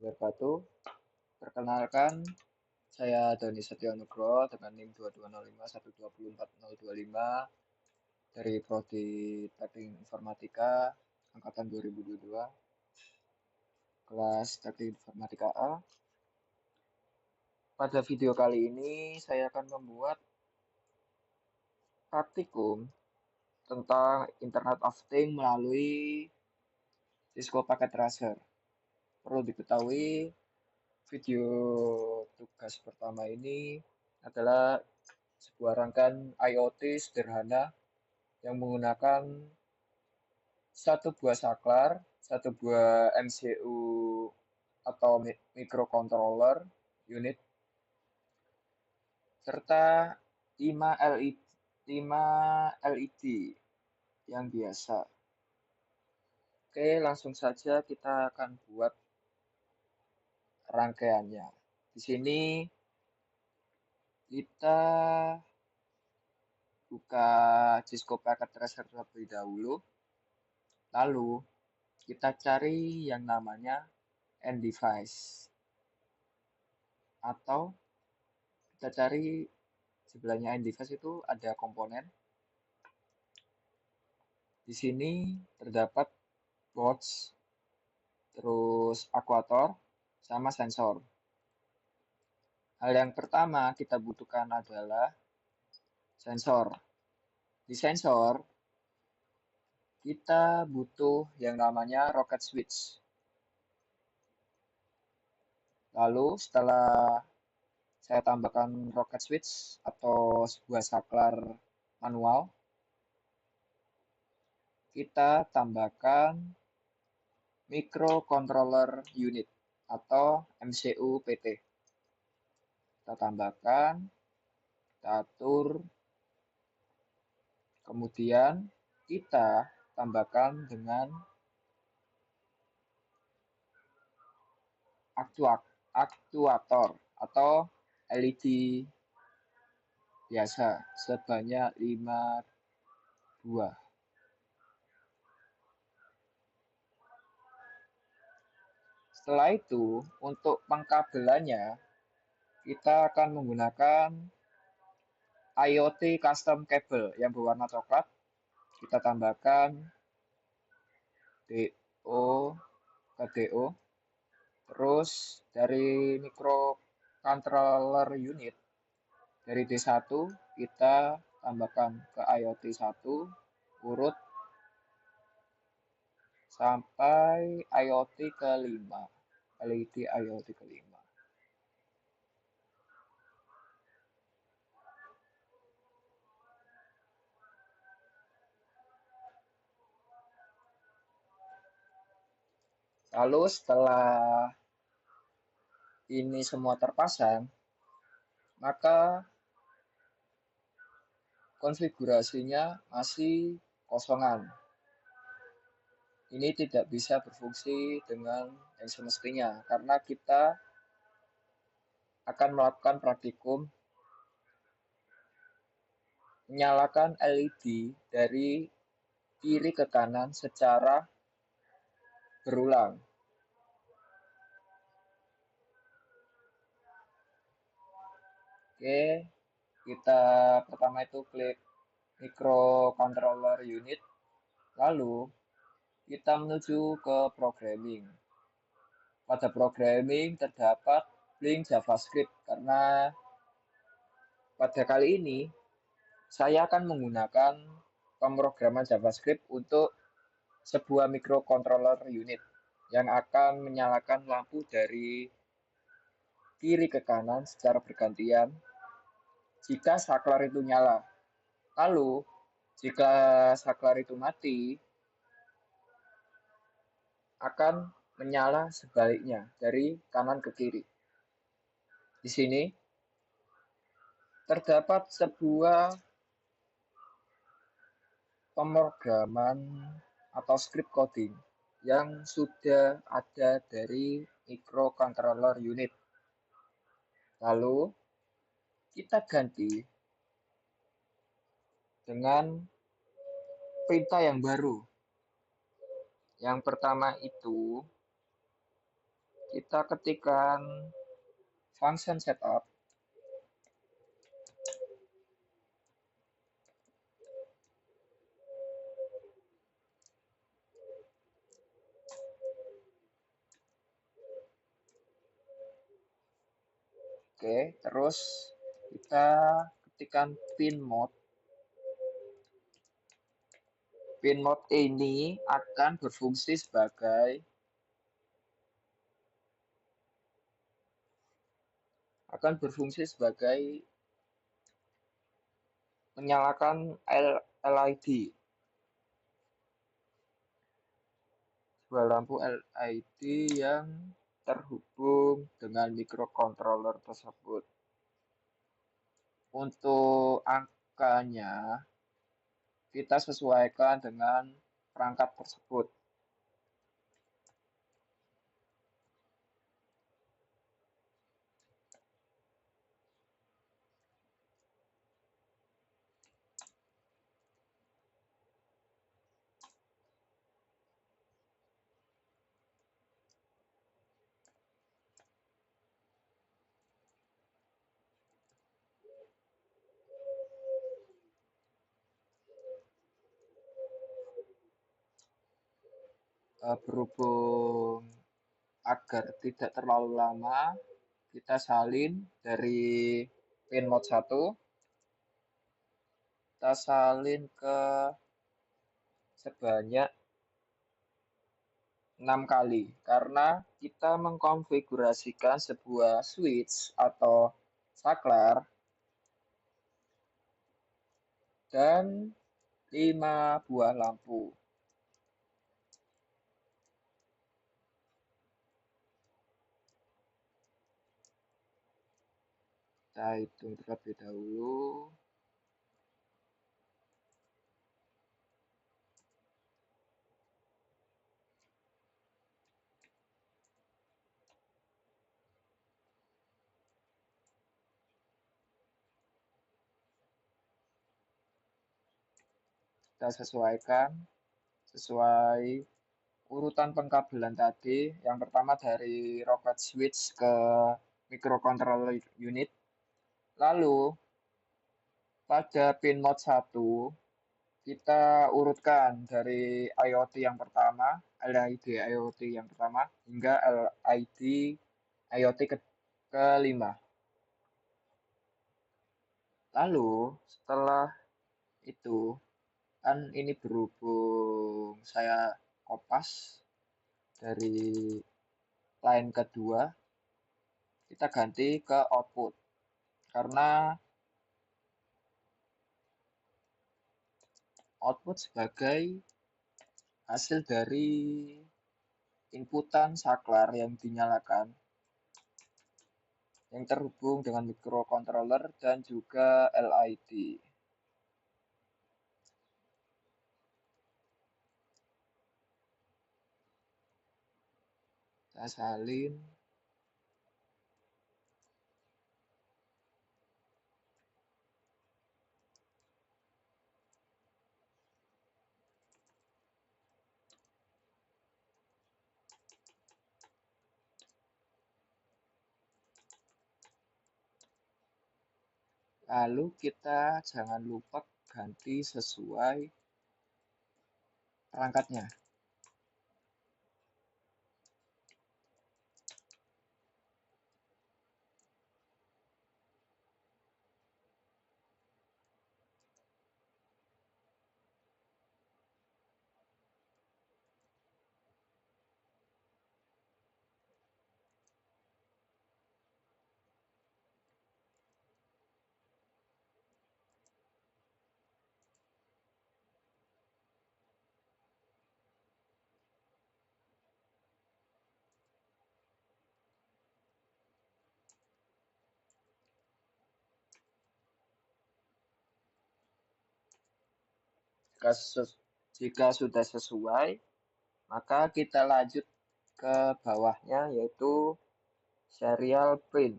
wabarakatuh. Perkenalkan, saya Doni Setionugroho dengan NIM 2205124025 dari Prodi Teknik Informatika angkatan 2022, kelas Teknik Informatika A. Pada video kali ini saya akan membuat praktikum tentang Internet of Things melalui Cisco Packet Tracer. Perlu diketahui, video tugas pertama ini adalah sebuah rangkaian IoT sederhana yang menggunakan satu buah saklar, satu buah MCU atau microcontroller unit, serta 5 LED, 5 LED yang biasa. Oke, langsung saja kita akan buat rangkaiannya. Di sini kita buka Cisco Packet Tracer terlebih dahulu. Lalu kita cari yang namanya end device. Atau kita cari sebelahnya end device itu ada komponen. Di sini terdapat box, terus akuator, sama sensor. Hal yang pertama kita butuhkan adalah sensor. Di sensor, kita butuh yang namanya rocket switch. Lalu setelah saya tambahkan rocket switch atau sebuah saklar manual, kita tambahkan microcontroller unit atau MCU PT. Kita tambahkan, kita atur, kemudian kita tambahkan dengan aktuator atau LED biasa sebanyak 5 buah. Setelah itu, untuk pengkabelannya, kita akan menggunakan IoT custom cable yang berwarna coklat. Kita tambahkan DO ke DO. Terus dari microcontroller unit, dari D1 kita tambahkan ke IoT 1, urut sampai IoT ke-5, LED IoT ke-5. Lalu setelah ini semua terpasang, maka konfigurasinya masih kosongan. Ini tidak bisa berfungsi dengan yang semestinya karena kita akan melakukan praktikum menyalakan LED dari kiri ke kanan secara berulang. Oke, kita pertama itu klik microcontroller unit, lalu kita menuju ke programming. Pada programming terdapat link JavaScript karena pada kali ini saya akan menggunakan pemrograman JavaScript untuk sebuah microcontroller unit yang akan menyalakan lampu dari kiri ke kanan secara bergantian jika saklar itu nyala. Lalu, jika saklar itu mati, akan menyala sebaliknya dari kanan ke kiri. Di sini terdapat sebuah pemrograman atau script coding yang sudah ada dari microcontroller unit. Lalu kita ganti dengan perintah yang baru. Yang pertama itu kita ketikkan function setup. Oke, terus kita ketikkan pin mode. Pin mode ini akan berfungsi sebagai menyalakan LED, sebuah lampu LED yang terhubung dengan microcontroller tersebut. Untuk angkanya kita sesuaikan dengan perangkat tersebut. Berhubung agar tidak terlalu lama, kita salin dari pin mode 1, kita salin ke sebanyak 6 kali karena kita mengkonfigurasikan sebuah switch atau saklar dan 5 buah lampu. Kita hitung terlebih dahulu. Kita sesuaikan sesuai urutan pengkabelan tadi. Yang pertama dari rocket switch ke microcontroller unit. Lalu pada pin mode 1 kita urutkan dari IoT yang pertama, LED IoT yang pertama hingga LED IoT kelima. Lalu setelah itu kan ini berhubung saya kopas dari line kedua, kita ganti ke output karena output sebagai hasil dari inputan saklar yang dinyalakan yang terhubung dengan microcontroller dan juga LED. Kita salin. Lalu kita jangan lupa ganti sesuai perangkatnya. Jika sudah sesuai, maka kita lanjut ke bawahnya yaitu serial print.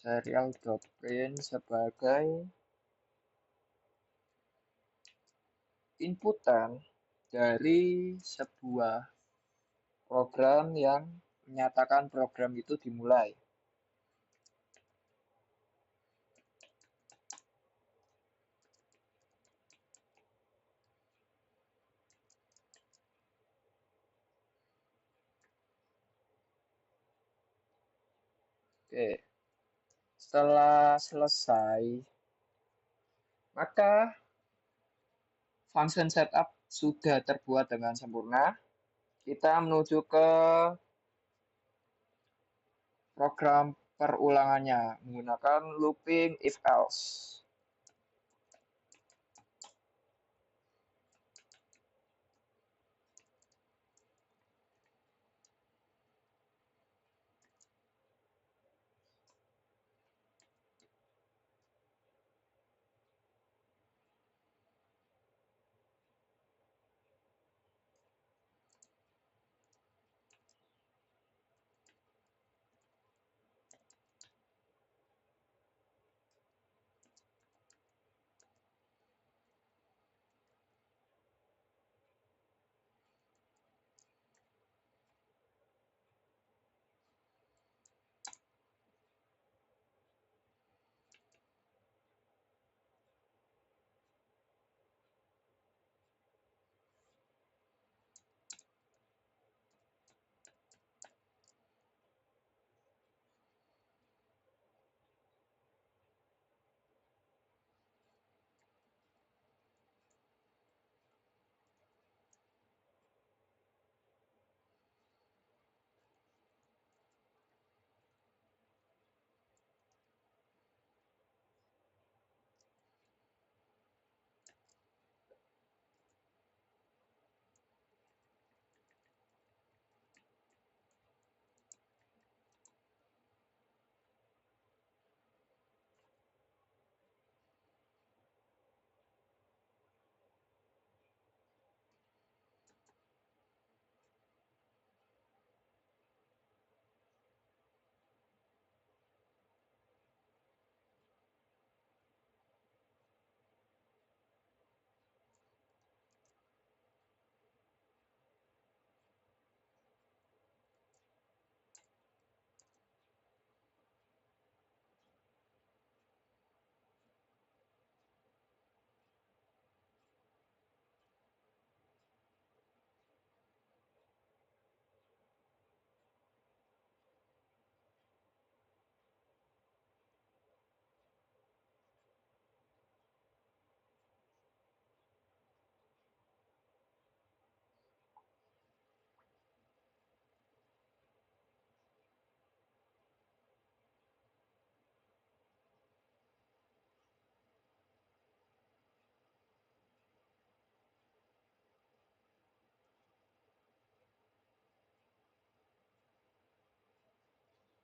serial.print sebagai inputan dari sebuah program yang menyatakan program itu dimulai. Oke, setelah selesai, maka function setup sudah terbuat dengan sempurna. Kita menuju ke program perulangannya menggunakan looping if else.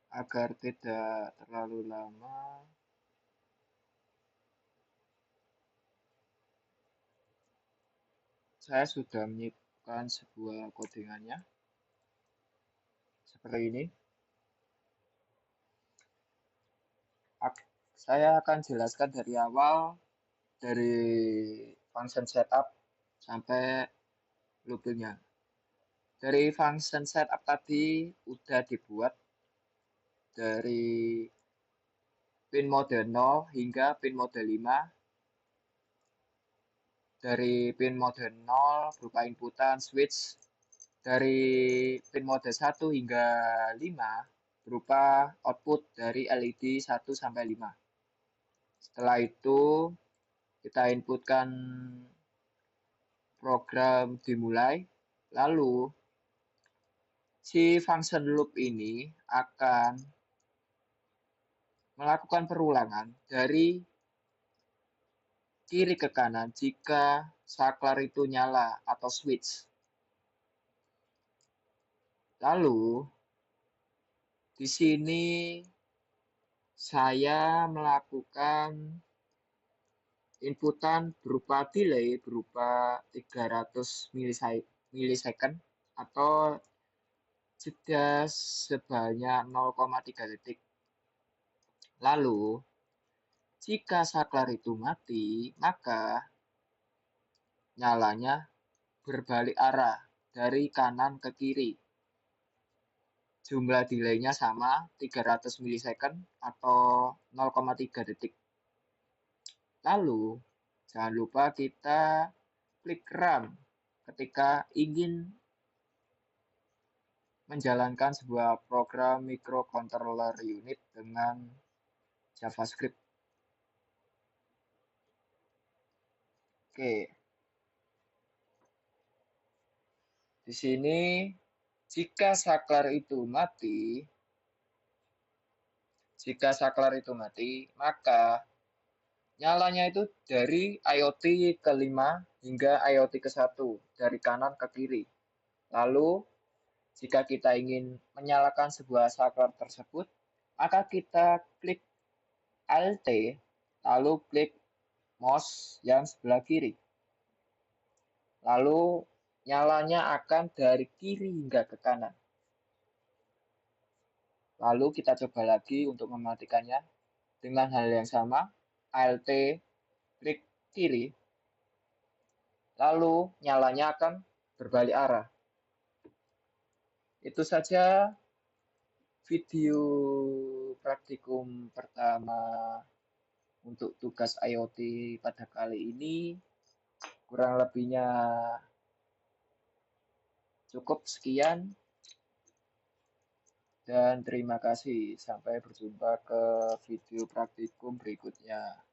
Agar tidak terlalu lama, saya sudah menyiapkan sebuah codingannya seperti ini. Saya akan jelaskan dari awal, dari function setup sampai loopingnya. Dari function setup tadi udah dibuat dari pin mode 0 hingga pin mode 5. Dari pin mode 0 berupa inputan switch, dari pin mode 1 hingga 5 berupa output dari LED 1 sampai 5. Setelah itu kita inputkan program dimulai, lalu si function loop ini akan melakukan perulangan dari kiri ke kanan jika saklar itu nyala atau switch. Lalu di sini saya melakukan inputan berupa delay berupa 300 milisecond atau jeda sebanyak 0,3 detik. Lalu, jika saklar itu mati, maka nyalanya berbalik arah dari kanan ke kiri. Jumlah delaynya sama 300 milisecond atau 0,3 detik. Lalu, jangan lupa kita klik run ketika ingin menjalankan sebuah program microcontroller unit dengan JavaScript. Oke, di sini jika saklar itu mati, maka nyalanya itu dari IoT ke-5 hingga IoT ke-1, dari kanan ke kiri. Lalu, jika kita ingin menyalakan sebuah saklar tersebut, maka kita klik Alt, lalu klik mouse yang sebelah kiri. Lalu, nyalanya akan dari kiri hingga ke kanan. Lalu kita coba lagi untuk mematikannya dengan hal yang sama, Alt, klik kiri, lalu nyalanya akan berbalik arah. Itu saja video praktikum pertama untuk tugas IoT pada kali ini. Kurang lebihnya cukup sekian dan terima kasih. Sampai berjumpa ke video praktikum berikutnya.